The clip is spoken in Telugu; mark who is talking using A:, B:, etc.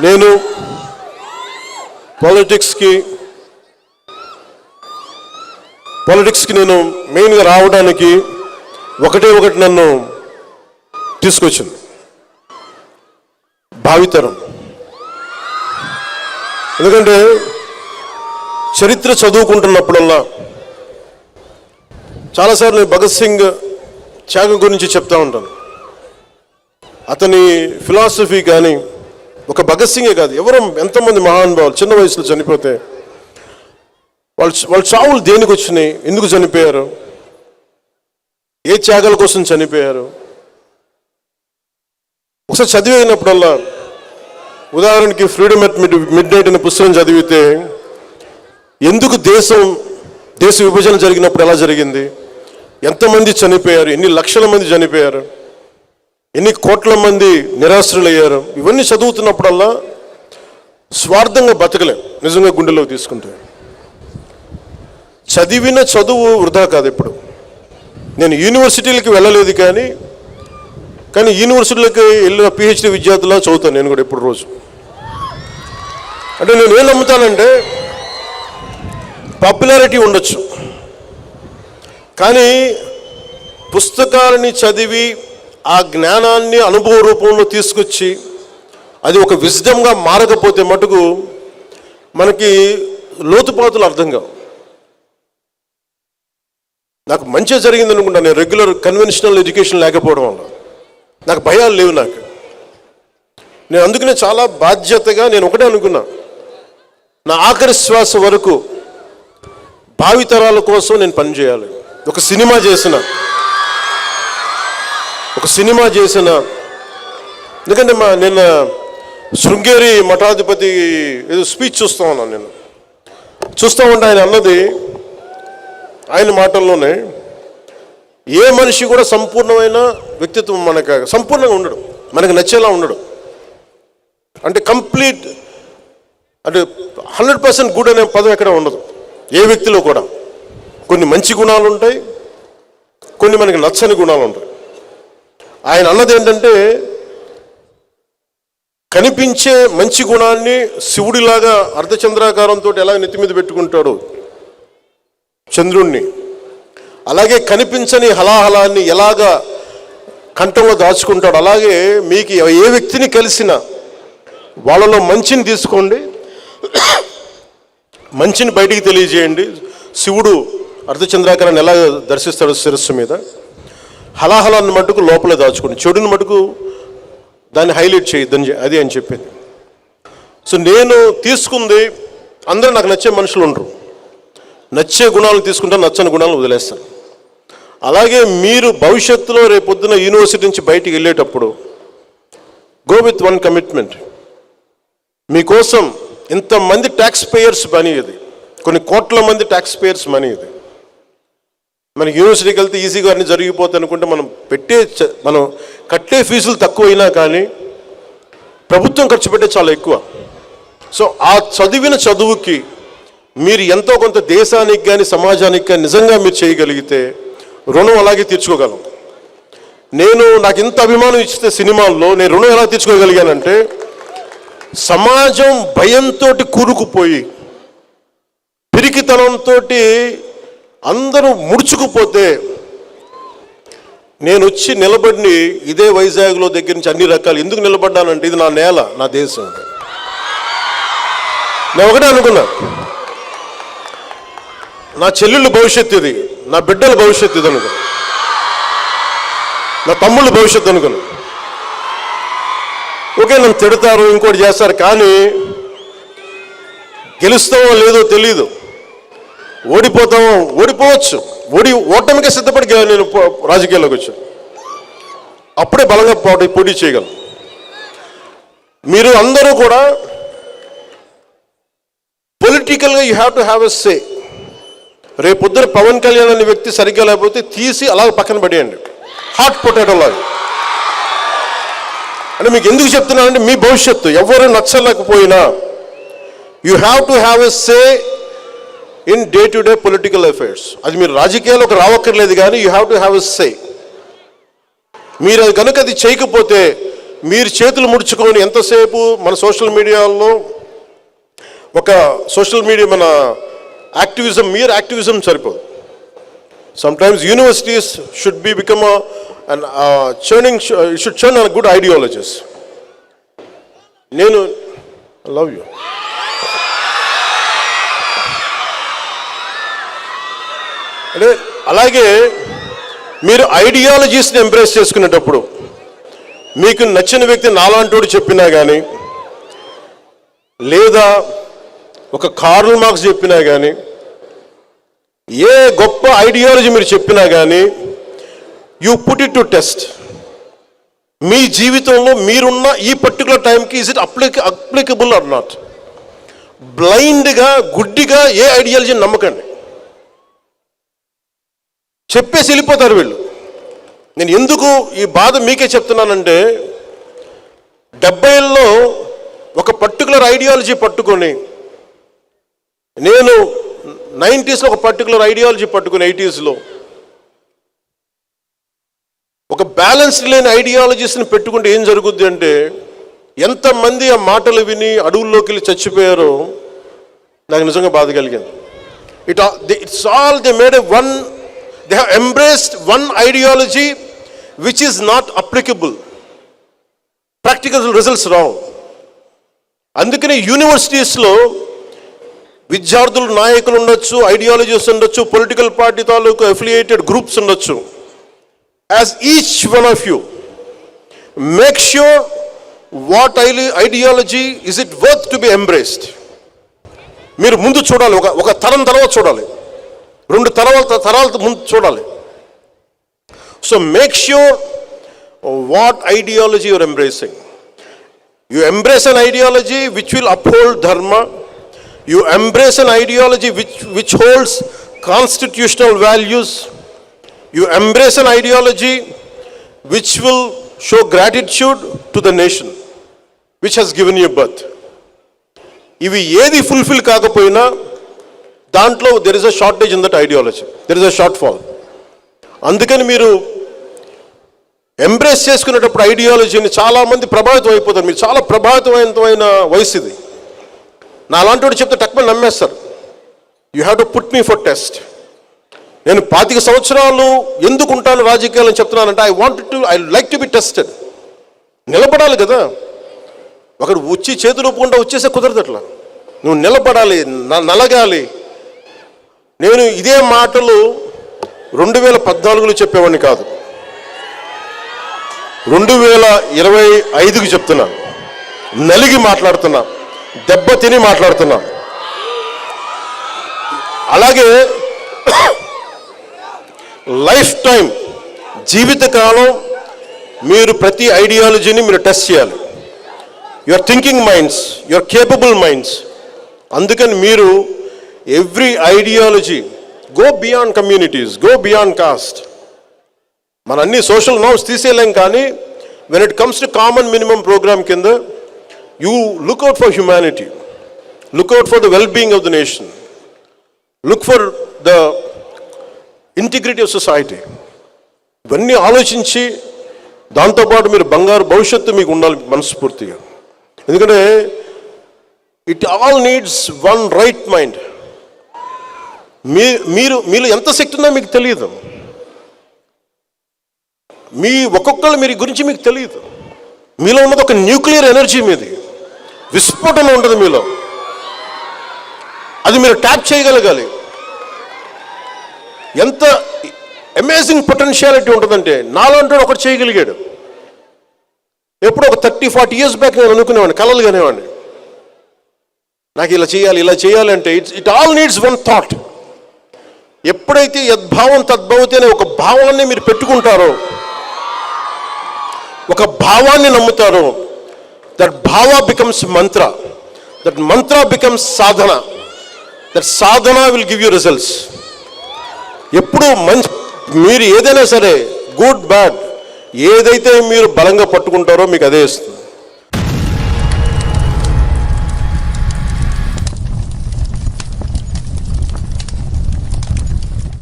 A: నేను పాలిటిక్స్కి నేను మెయిన్గా రావడానికి ఒకటి నన్ను తీసుకొచ్చింది, భావితరం. ఎందుకంటే చరిత్ర చదువుకుంటున్నప్పుడల్లా చాలాసార్లు నేను భగత్ సింగ్ త్యాగం గురించి చెప్తా ఉంటాను. అతని ఫిలాసఫీ కానీ, ఒక భగత్ సింగే కాదు, ఎవరో ఎంతోమంది మహానుభావులు చిన్న వయసులో చనిపోతే వాళ్ళ చావులు దేనికి వచ్చినాయి, ఎందుకు చనిపోయారు, ఏ త్యాగాల కోసం చనిపోయారు, ఒకసారి చదివినప్పుడల్లా, ఉదాహరణకి ఫ్రీడమ్ ఎట్ మిడ్ నైట్ అనే పుస్తకం చదివితే ఎందుకు దేశ విభజన జరిగినప్పుడు ఎలా జరిగింది, ఎంతమంది చనిపోయారు, ఎన్ని లక్షల మంది చనిపోయారు, ఎన్ని కోట్ల మంది నిరాశ్రులయ్యారు, ఇవన్నీ చదువుతున్నప్పుడల్లా స్వార్థంగా బతకలేం నిజంగా గుండెలోకి తీసుకుంటే. చదివిన చదువు వృధా కాదు. ఇప్పుడు నేను యూనివర్సిటీలకి వెళ్ళలేదు, కానీ యూనివర్సిటీలకి వెళ్ళిన పిహెచ్డి విద్యార్థులా చదువుతాను నేను కూడా ఎప్పుడు రోజు. అంటే నేను ఏం నమ్ముతానంటే పాపులారిటీ ఉండొచ్చు, కానీ పుస్తకాలని చదివి ఆ జ్ఞానాన్ని అనుభవ రూపంలో తీసుకొచ్చి అది ఒక విజ్డమ్గా మారకపోతే మటుకు మనకి లోతుపాతులు అర్థం కావు. నాకు మంచిగా జరిగింది అనుకుంటా, నేను రెగ్యులర్ కన్వెన్షనల్ ఎడ్యుకేషన్ లేకపోవడం వల్ల నాకు భయాలు లేవు. నేను అందుకనే చాలా బాధ్యతగా నేను ఒకటే అనుకున్నా, నా ఆఖరి శ్వాస వరకు భావితరాల కోసం నేను పనిచేయాలి. ఒక సినిమా చేసిన ఎందుకంటే నిన్న శృంగేరి మఠాధిపతి ఏదో స్పీచ్ చూస్తూ ఉన్నాను. నేను చూస్తూ ఉంటే ఆయన అన్నది, ఆయన మాటల్లోనే, ఏ మనిషి కూడా సంపూర్ణమైన వ్యక్తిత్వం మనకు సంపూర్ణంగా ఉండడు, మనకు నచ్చేలా ఉండడు. అంటే కంప్లీట్, అంటే 100% గుడ్ అనే పదం ఎక్కడ ఉండదు ఏ వ్యక్తిలో కూడా. కొన్ని మంచి గుణాలు ఉంటాయి, కొన్ని మనకి నచ్చని గుణాలు ఉంటాయి. ఆయన అన్నది ఏంటంటే, కనిపించే మంచి గుణాన్ని శివుడిలాగా అర్ధచంద్రాకారంతో ఎలా నెత్తి మీద పెట్టుకుంటాడు చంద్రుణ్ణి, అలాగే కనిపించని హలాహలాన్ని ఎలాగా కంఠంలో దాచుకుంటాడు, అలాగే మీకు ఏ వ్యక్తిని కలిసినా వాళ్ళలో మంచిని తీసుకోండి, మంచిని బయటికి తెలియజేయండి. శివుడు అర్ధచంద్రాకారాన్ని ఎలా దర్శిస్తాడు శిరస్సు మీద, హలాహలాన్ని మటుకు లోపలే దాచుకోండి, చెడుని మటుకు దాన్ని హైలైట్ చేయొద్దని అది అని చెప్పింది. సో నేను తీసుకుంది, అందరూ నాకు నచ్చే మనుషులు ఉండరు, నచ్చే గుణాలను తీసుకుంటాను, నచ్చని గుణాలను వదిలేస్తాను. అలాగే మీరు భవిష్యత్తులో రేపొద్దున యూనివర్సిటీ నుంచి బయటికి వెళ్ళేటప్పుడు గో విత్ వన్ కమిట్మెంట్. మీకోసం ఇంతమంది ట్యాక్స్ పేయర్స్ మనీ, ఇది కొన్ని కోట్ల మంది ట్యాక్స్ పేయర్స్ మనీ. ఇది మనకి యూనివర్సిటీకి వెళ్తే ఈజీగా అన్నీ జరిగిపోతాయి అనుకుంటే మనం కట్టే ఫీజులు తక్కువైనా కానీ ప్రభుత్వం ఖర్చు పెట్టే చాలా ఎక్కువ. సో ఆ చదివిన చదువుకి మీరు ఎంతో కొంత దేశానికి కానీ సమాజానికి కానీ నిజంగా మీరు చేయగలిగితే రుణం అలాగే తీర్చుకోగలం. నాకు ఇంత అభిమానం ఇస్తే సినిమాల్లో నేను రుణం ఎలా తీర్చుకోగలిగానంటే, సమాజం భయంతో కూరుకుపోయి పిరికితనంతో అందరూ ముడుచుకుపోతే నేను వచ్చి నిలబడి ఇదే వైజాగ్లో దగ్గర నుంచి అన్ని రకాలు ఎందుకు నిలబడ్డానంటే, ఇది నా నేల, నా దేశం. నేను ఒకటే అనుకున్నా, నా చెల్లెళ్ళ భవిష్యత్తు ఇది, నా బిడ్డల భవిష్యత్తు ఇది అనుకున్నా, నా తమ్ముళ్ళ భవిష్యత్తు అనుకున్నా. ఓకే, నన్ను తిడతారు, ఇంకోటి చేస్తారు, కానీ గెలుస్తామో లేదో తెలీదు, ఓడిపోవచ్చు, ఓటమికే సిద్ధపడి నేను రాజకీయాల్లోకి వచ్చాను. అప్పుడే బలంగా పోటీ చేయగలను. మీరు అందరూ కూడా పొలిటికల్గా you have to have a say. రేపొద్దున పవన్ కళ్యాణ్ అనే వ్యక్తి సరిగ్గా లేకపోతే తీసి అలాగ పక్కన పడేయండి, హాట్ పొటాటో లాగా. అంటే మీకు ఎందుకు చెప్తున్నానంటే, మీ భవిష్యత్తు ఎవరు నచ్చలేకపోయినా you have to have a say in day to day political affairs. అది మీరు రాజకీయాలకు రావక్కర్లేదు, కానీ you have to have a say. మీరు అది కనుక అది చేయకపోతే మీరు చేతులు ముడుచుకొని ఎంతసేపు మన సోషల్ మీడియాలో మన యాక్టివిజం, మీరు యాక్టివిజం సరిపోదు. Sometimes universities should be become should churn an good ideologies. నేను లవ్ యూ. అంటే అలాగే మీరు ఐడియాలజీస్ని ఎంబ్రేస్ చేసుకునేటప్పుడు మీకు నచ్చిన వ్యక్తి నాలాంటోడు చెప్పినా కానీ, లేదా ఒక కార్ల్ మార్క్స్ చెప్పినా కానీ, ఏ గొప్ప ఐడియాలజీ మీరు చెప్పినా కానీ, you put it to test. మీ జీవితంలో మీరున్న ఈ పర్టికులర్ టైంకి is it applicable or not. బ్లైండ్గా, గుడ్డిగా ఏ ఐడియాలజీని నమ్మకండి. చెప్పేసి వెళ్ళిపోతారు వీళ్ళు. నేను ఎందుకు ఈ బాధ మీకే చెప్తున్నానంటే, 70ల్లో ఒక పర్టికులర్ ఐడియాలజీ పట్టుకొని, నేను 90స్లో ఒక పర్టికులర్ ఐడియాలజీ పట్టుకుని 80స్లో ఒక బ్యాలెన్స్ లేని ఐడియాలజీస్ని పెట్టుకుంటే ఏం జరుగుద్ది అంటే, ఎంతమంది ఆ మాటలు విని అడవుల్లోకి వెళ్ళి చచ్చిపోయారో నాకు నిజంగా బాధ కలిగింది. It's all they made they have embraced one ideology which is not applicable. Practical results wrong. అందుకనే యూనివర్సిటీస్లో విద్యార్థులు, నాయకులు ఉండొచ్చు, ఐడియాలజీస్ ఉండొచ్చు, పొలిటికల్ పార్టీ తాలూకు అఫిలియేటెడ్ గ్రూప్స్ ఉండొచ్చు. As each one of you make sure what ideology is it worth to be embraced. మీరు ముందు చూడాలి, ఒక తరం తర్వాత చూడాలి, 2 తరాల ముందు చూడాలి. So make sure what ideology you're embracing. You embrace an ideology which will uphold dharma. You embrace an ideology which holds constitutional values. You embrace an ideology which will show gratitude to the nation which has given you birth. ఇవి ఏది ఫుల్ఫిల్ కాకపోయినా దాంట్లో there is a shortage in that ideology, there is a shortfall. అందుకని మీరు ఎంబ్రేస్ చేసుకునేటప్పుడు ఐడియాలజీని చాలామంది ప్రభావితం అయిపోతారు. మీరు చాలా ప్రభావితమైన వయసు ఇది. నా అలాంటి చెప్తే టక్మని నమ్మేస్తారు. You have to put me for test. నేను 25 సంవత్సరాలు ఎందుకు ఉంటాను రాజకీయాలని చెప్తున్నానంటే, I like to be tested. నిలబడాలి కదా. ఒకడు వచ్చి చేతులు ఒప్పుకుంటా వచ్చేసే కుదరదు. అట్లా నువ్వు నిలబడాలి, నలగాలి. నేను ఇదే మాటలు 2014లో చెప్పేవాడిని కాదు, 2025కి చెప్తున్నా. నలిగి మాట్లాడుతున్నా, దెబ్బ తిని మాట్లాడుతున్నా. అలాగే లైఫ్ టైం, జీవితకాలం మీరు ప్రతి ఐడియాలజీని మీరు టెస్ట్ చేయాలి. Your thinking minds, your capable minds. అందుకని మీరు every ideology go beyond communities, go beyond caste. మన అన్ని సోషల్ నార్మ్స్ తీసేయలేం, కానీ when it comes to common minimum programme కింద you look out for humanity, look out for the well being of the nation, look for the integrity of society. ఇవన్నీ ఆలోచించి దాంతోపాటు మీరు బంగారు భవిష్యత్తు మీకు ఉండాలి మనస్ఫూర్తిగా. ఎందుకంటే it all needs one right mind. మీలో ఎంత శక్తి ఉందో మీకు తెలియదు. ఒక్కొక్కళ్ళు మీ గురించి మీకు తెలియదు. మీలో ఉన్నది ఒక న్యూక్లియర్ ఎనర్జీ, మీది విస్ఫోటన ఉంటుంది మీలో. అది మీరు ట్యాప్ చేయగలగాలి. ఎంత అమేజింగ్ పొటెన్షియాలిటీ ఉంటుందంటే, నాలాంటి ఒకటి చేయగలిగాడు. ఎప్పుడో ఒక 30-40 years బ్యాక్ నేను అనుకునేవాడిని, కలలు కానివాడిని, నాకు ఇలా చేయాలి అంటే it all needs one thought. ఎప్పుడైతే యద్భావం తద్భవతి అనే ఒక భావాన్ని మీరు పెట్టుకుంటారో, ఒక భావాన్ని నమ్ముతారో, దట్ భావ becomes Mantra, that Mantra becomes Sadhana, that Sadhana will give you results. ఎప్పుడు మీరు ఏదైనా సరే, గుడ్ బ్యాడ్, ఏదైతే మీరు బలంగా పట్టుకుంటారో మీకు అదే ఇస్తుంది.